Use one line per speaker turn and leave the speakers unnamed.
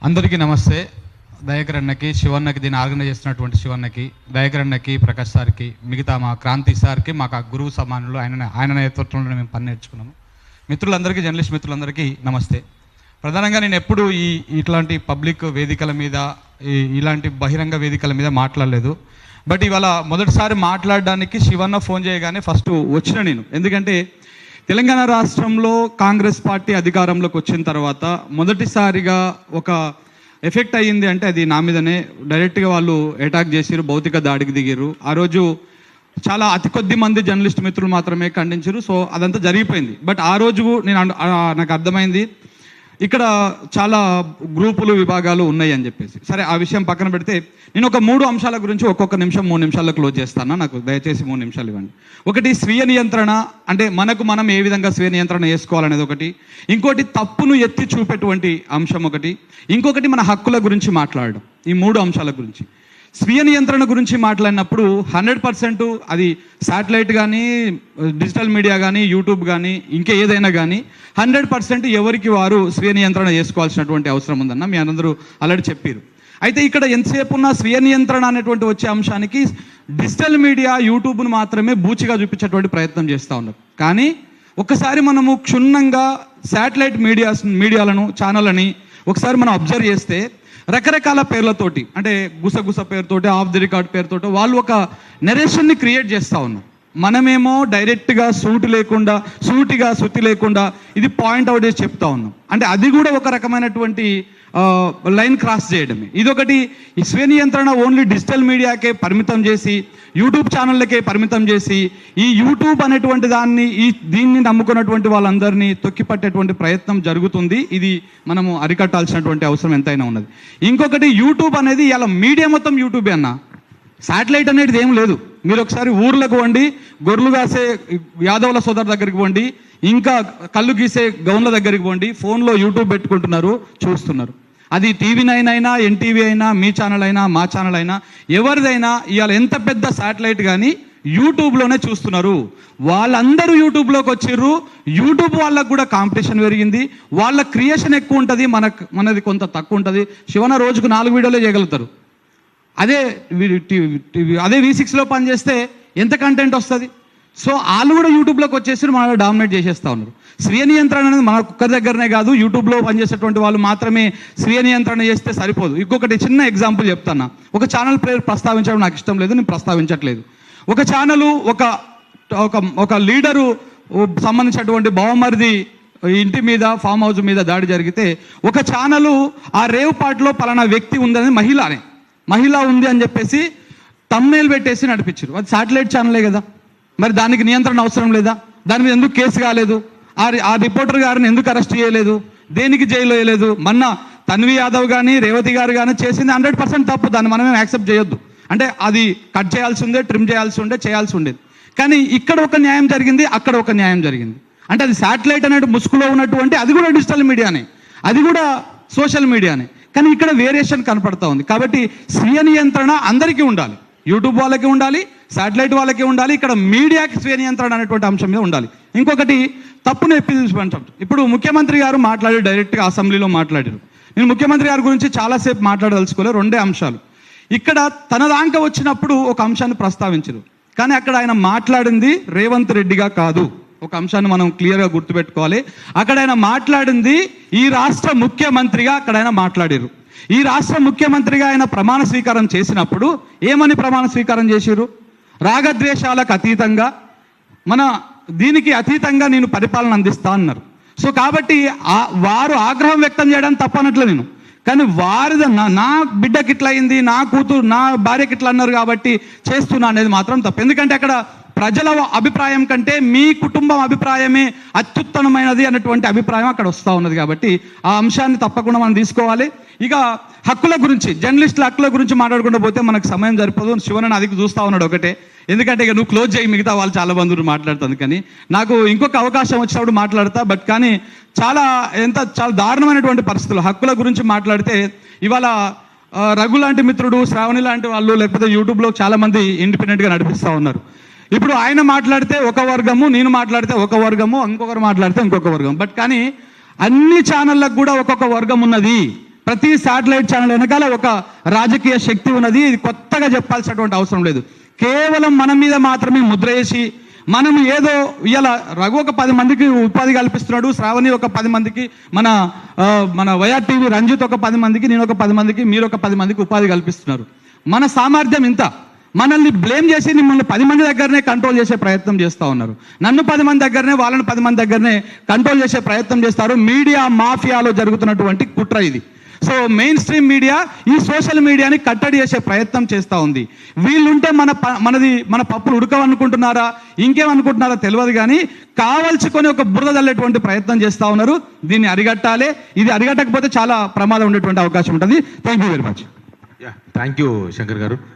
అందరికీ నమస్తే. దయాకర్ అన్నకి, శివన్నకి, దీన్ని ఆర్గనైజ్ చేస్తున్నటువంటి శివన్నకి, దయాకర్ అన్నకి, ప్రకాష్ సార్కి, మిగతా మా క్రాంతి సార్కి, మాకు ఆ గురువు సమానులు, ఆయన నేతృత్వంలో మేము పని నేర్చుకున్నాము. మిత్రులందరికీ, జర్నలిస్ట్ మిత్రులందరికీ నమస్తే. ప్రధానంగా నేను ఎప్పుడు ఇట్లాంటి పబ్లిక్ వేదికల మీద, ఇలాంటి బహిరంగ వేదికల మీద మాట్లాడలేదు. బట్ ఇవాళ మొదటిసారి మాట్లాడడానికి శివన్న ఫోన్ చేయగానే ఫస్ట్ వచ్చిన నేను. ఎందుకంటే తెలంగాణ రాష్ట్రంలో కాంగ్రెస్ పార్టీ అధికారంలోకి వచ్చిన తర్వాత మొదటిసారిగా ఒక ఎఫెక్ట్ అయ్యింది అంటే అది నా మీదనే. డైరెక్ట్గా వాళ్ళు అటాక్ చేసిరు, భౌతిక దాడికి దిగారు. ఆ రోజు చాలా అతి కొద్ది మంది జర్నలిస్ట్ మిత్రులు మాత్రమే ఖండించారు. సో అదంతా జరిగిపోయింది. బట్ ఆ రోజు నాకు అర్థమైంది ఇక్కడ చాలా గ్రూపులు, విభాగాలు ఉన్నాయి అని చెప్పేసి. సరే, ఆ విషయం పక్కన పెడితే నేను ఒక 3 అంశాల గురించి ఒక్కొక్క నిమిషం 3 నిమిషాల్లో క్లోజ్ చేస్తాను. నాకు దయచేసి 3 నిమిషాలు ఇవ్వండి. ఒకటి స్వీయ నియంత్రణ, అంటే మనం ఏ విధంగా స్వీయ నియంత్రణ చేసుకోవాలనేది ఒకటి. ఇంకోటి తప్పును ఎత్తి చూపేటువంటి అంశం ఒకటి. ఇంకొకటి మన హక్కుల గురించి మాట్లాడడం. ఈ 3 అంశాల గురించి. స్వీయ నియంత్రణ గురించి మాట్లాడినప్పుడు 100% అది శాటిలైట్ కానీ, డిజిటల్ మీడియా కానీ, యూట్యూబ్ కానీ, ఇంకా ఏదైనా కానీ 100% ఎవరికి వారు స్వీయ నియంత్రణ చేసుకోవాల్సినటువంటి అవసరం ఉందన్న మీ అందరూ ఆల్రెడీ చెప్పారు. అయితే ఇక్కడ ఎంతసేపు ఉన్న స్వీయ నియంత్రణ అనేటువంటి వచ్చే అంశానికి డిజిటల్ మీడియా, యూట్యూబ్ను మాత్రమే బూచిగా చూపించేటువంటి ప్రయత్నం చేస్తూ ఉన్నారు. కానీ ఒక్కసారి మనము క్షుణ్ణంగా శాటిలైట్ మీడియాలను, ఛానళ్ళని ఒకసారి మనం అబ్జర్వ్ చేస్తే రకరకాల పేర్లతోటి, అంటే గుసగుస పేరుతోటి, ఆఫ్ ది రికార్డ్ పేరుతోటి వాళ్ళు ఒక నెరేషన్ని క్రియేట్ చేస్తూ ఉన్నాం. మనమేమో డైరెక్ట్గా సూటిగా శృతి లేకుండా ఇది పాయింట్ అవుట్ చేసి చెప్తా ఉన్నాం. అంటే అది కూడా ఒక రకమైనటువంటి లైన్ క్రాస్ చేయడమే. ఇదొకటి. ఈ స్వీయ నియంత్రణ ఓన్లీ డిజిటల్ మీడియాకే పరిమితం చేసి, యూట్యూబ్ ఛానళ్ళకే పరిమితం చేసి, ఈ యూట్యూబ్ అనేటువంటి దీన్ని నమ్ముకున్నటువంటి వాళ్ళందరినీ తొక్కిపట్టేటువంటి ప్రయత్నం జరుగుతుంది. ఇది మనము అరికట్టాల్సినటువంటి అవసరం ఎంతైనా ఉన్నది. ఇంకొకటి, యూట్యూబ్ అనేది ఇలా మీడియా మొత్తం యూట్యూబే అన్న. శాటిలైట్ అనేది ఏం లేదు. మీరు ఒకసారి ఊర్లకు పోండి, గొర్రెలు కాసే యాదవుల సోదరు దగ్గరికి పోండి, ఇంకా కళ్ళు గీసే గౌన్ల దగ్గరికి పోండి, ఫోన్లో యూట్యూబ్ పెట్టుకుంటున్నారు, చూస్తున్నారు. అది TV9 అయినా, NTV అయినా, మీ ఛానల్ అయినా, మా ఛానల్ అయినా, ఎవరిదైనా ఇవాళ ఎంత పెద్ద శాటిలైట్ కానీ యూట్యూబ్లోనే చూస్తున్నారు. వాళ్ళందరూ యూట్యూబ్లోకి వచ్చిర్రు. యూట్యూబ్ వాళ్ళకు కూడా కాంపిటీషన్ పెరిగింది. వాళ్ళ క్రియేషన్ ఎక్కువ ఉంటుంది, మనది కొంత తక్కువ ఉంటుంది. శివన రోజుకు 4 వీడియోలే చేయగలుగుతారు. అదే V6లో పనిచేస్తే ఎంత కంటెంట్ వస్తుంది? సో వాళ్ళు కూడా యూట్యూబ్లోకి వచ్చేసి మనల్ని డామినేట్ చేసేస్తూ ఉన్నారు. స్వీయ నియంత్రణ అనేది మన ఒక్కరి దగ్గరనే కాదు, యూట్యూబ్లో పనిచేసేటువంటి వాళ్ళు మాత్రమే స్వీయ నియంత్రణ చేస్తే సరిపోదు. ఇంకొకటి చిన్న ఎగ్జాంపుల్ చెప్తాను. ఒక ఛానల్ పేరు ప్రస్తావించడం నాకు ఇష్టం లేదు, నేను ప్రస్తావించట్లేదు. ఒక ఛానలు ఒక లీడరు సంబంధించినటువంటి బావమరిది ఇంటి మీద, ఫామ్ హౌస్ మీద దాడి జరిగితే ఒక ఛానలు ఆ రేవ్ పార్ట్లో పలానా వ్యక్తి ఉందని, మహిళ ఉంది అని చెప్పేసి తమ్నేల్ పెట్టేసి నడిపించారు. అది శాటిలైట్ ఛానలే కదా. మరి దానికి నియంత్రణ అవసరం లేదా? దాని మీద ఎందుకు కేసు కాలేదు? ఆ రిపోర్టర్ గారిని ఎందుకు అరెస్ట్ చేయలేదు? దేనికి జైలు వేయలేదు? మొన్న తన్వి యాదవ్ కానీ, రేవతి గారు కానీ చేసింది 100% తప్పు. దాన్ని మనమేం యాక్సెప్ట్ చేయొద్దు. అంటే అది కట్ చేయాల్సి ఉండే, ట్రిమ్ చేయాల్సి ఉండేది. కానీ ఇక్కడ ఒక న్యాయం జరిగింది, అక్కడ ఒక న్యాయం జరిగింది. అంటే అది శాటిలైట్ అనేది ముసుగులో ఉన్నటువంటి, అది కూడా డిజిటల్ మీడియానే, అది కూడా సోషల్ మీడియానే. కానీ ఇక్కడ వేరియేషన్ కనపడతా ఉంది. కాబట్టి స్వీయ నియంత్రణ అందరికీ ఉండాలి. యూట్యూబ్ వాళ్ళకి ఉండాలి, శాటిలైట్ వాళ్ళకి ఉండాలి, ఇక్కడ మీడియాకి స్వీయ నియంత్రణ అనేటువంటి అంశం మీద ఉండాలి. ఇంకొకటి, తప్పును ఎప్పి చూపించడం. ఇప్పుడు ముఖ్యమంత్రి గారు మాట్లాడారు, డైరెక్ట్గా అసెంబ్లీలో మాట్లాడారు. నేను ముఖ్యమంత్రి గారి గురించి చాలాసేపు మాట్లాడదలుచుకోలే. 2 అంశాలు. ఇక్కడ తన దాకా వచ్చినప్పుడు ఒక అంశాన్ని ప్రస్తావించరు, కానీ అక్కడ ఆయన మాట్లాడింది రేవంత్ రెడ్డిగా కాదు. ఒక అంశాన్ని మనం క్లియర్గా గుర్తుపెట్టుకోవాలి. అక్కడ ఆయన మాట్లాడింది ఈ రాష్ట్ర ముఖ్యమంత్రిగా అక్కడ ఆయన మాట్లాడారు. ఈ రాష్ట్ర ముఖ్యమంత్రిగా ఆయన ప్రమాణ స్వీకారం చేసినప్పుడు ఏమని ప్రమాణ స్వీకారం చేశారు? రాగద్వేషాలకు అతీతంగా, దీనికి అతీతంగా నేను పరిపాలన అందిస్తా అన్నారు. సో కాబట్టి వారు ఆగ్రహం వ్యక్తం చేయడానికి తప్పనట్లు నేను, కానీ వారిది నా బిడ్డకి ఇట్లా అయింది, నా కూతురు, నా భార్యకి ఇట్లా అన్నారు కాబట్టి చేస్తున్నా అనేది మాత్రం తప్పు. ఎందుకంటే అక్కడ ప్రజల అభిప్రాయం కంటే మీ కుటుంబం అభిప్రాయమే అత్యుత్తమమైనది అన్నటువంటి అభిప్రాయం అక్కడ వస్తూ ఉన్నది. కాబట్టి ఆ అంశాన్ని తప్పకుండా మనం తీసుకోవాలి. ఇక హక్కుల గురించి, జర్నలిస్టుల హక్కుల గురించి మాట్లాడుకుంటూ పోతే మనకు సమయం సరిపోదు. శివనని అది చూస్తూ ఉన్నాడు ఒకటే. ఎందుకంటే ఇక నువ్వు క్లోజ్ చేయి, మిగతా వాళ్ళు చాలా మంది మాట్లాడుతుంది. కానీ నాకు ఇంకొక అవకాశం వచ్చినప్పుడు మాట్లాడతా. బట్ కానీ చాలా దారుణమైనటువంటి పరిస్థితులు హక్కుల గురించి మాట్లాడితే ఇవాళ రఘు లాంటి మిత్రుడు, శ్రావణి లాంటి వాళ్ళు, లేకపోతే యూట్యూబ్లో చాలామంది ఇండిపెండెంట్గా నడిపిస్తూ ఉన్నారు. ఇప్పుడు ఆయన మాట్లాడితే ఒక వర్గము, నేను మాట్లాడితే ఒక వర్గము, ఇంకొకరు మాట్లాడితే ఇంకొక వర్గం. బట్ కానీ అన్ని ఛానళ్ళకు కూడా ఒక్కొక్క వర్గం ఉన్నది.
ప్రతి శాటిలైట్ ఛానల్ వెనకాల ఒక రాజకీయ శక్తి ఉన్నది. ఇది కొత్తగా చెప్పాల్సినటువంటి అవసరం లేదు. కేవలం మన మీద మాత్రమే ముద్ర వేసి మనం ఏదో ఇలా రఘు ఒక 10 మందికి ఉపాధి కల్పిస్తున్నాడు, శ్రావణి ఒక 10 మందికి, మన వైఆర్ టీవీ రంజిత్ ఒక 10 మందికి, నేను ఒక 10 మందికి, మీరు ఒక 10 మందికి ఉపాధి కల్పిస్తున్నారు. మన సామర్థ్యం ఇంత. మనల్ని బ్లేమ్ చేసి మిమ్మల్ని 10 మంది దగ్గరనే కంట్రోల్ చేసే ప్రయత్నం చేస్తూ ఉన్నారు. నన్ను 10 మంది దగ్గరనే, వాళ్ళని 10 మంది దగ్గరనే కంట్రోల్ చేసే ప్రయత్నం చేస్తారు. మీడియా మాఫియాలో జరుగుతున్నటువంటి కుట్ర ఇది. సో మెయిన్ స్ట్రీమ్ మీడియా ఈ సోషల్ మీడియాని కట్టడి చేసే ప్రయత్నం చేస్తూ ఉంది. వీళ్ళుంటే మన పప్పులు ఉడకవనుకుంటున్నారా, ఇంకేమనుకుంటున్నారా తెలియదు, కానీ కావలసుకొని ఒక బురద చల్లేటువంటి ప్రయత్నం చేస్తూ ఉన్నారు. దీన్ని అరిగట్టాలి. ఇది అరిగట్టకపోతే చాలా ప్రమాదం ఉండేటువంటి అవకాశం ఉంటుంది. Thank you very much.
Thank you Shankar గారు.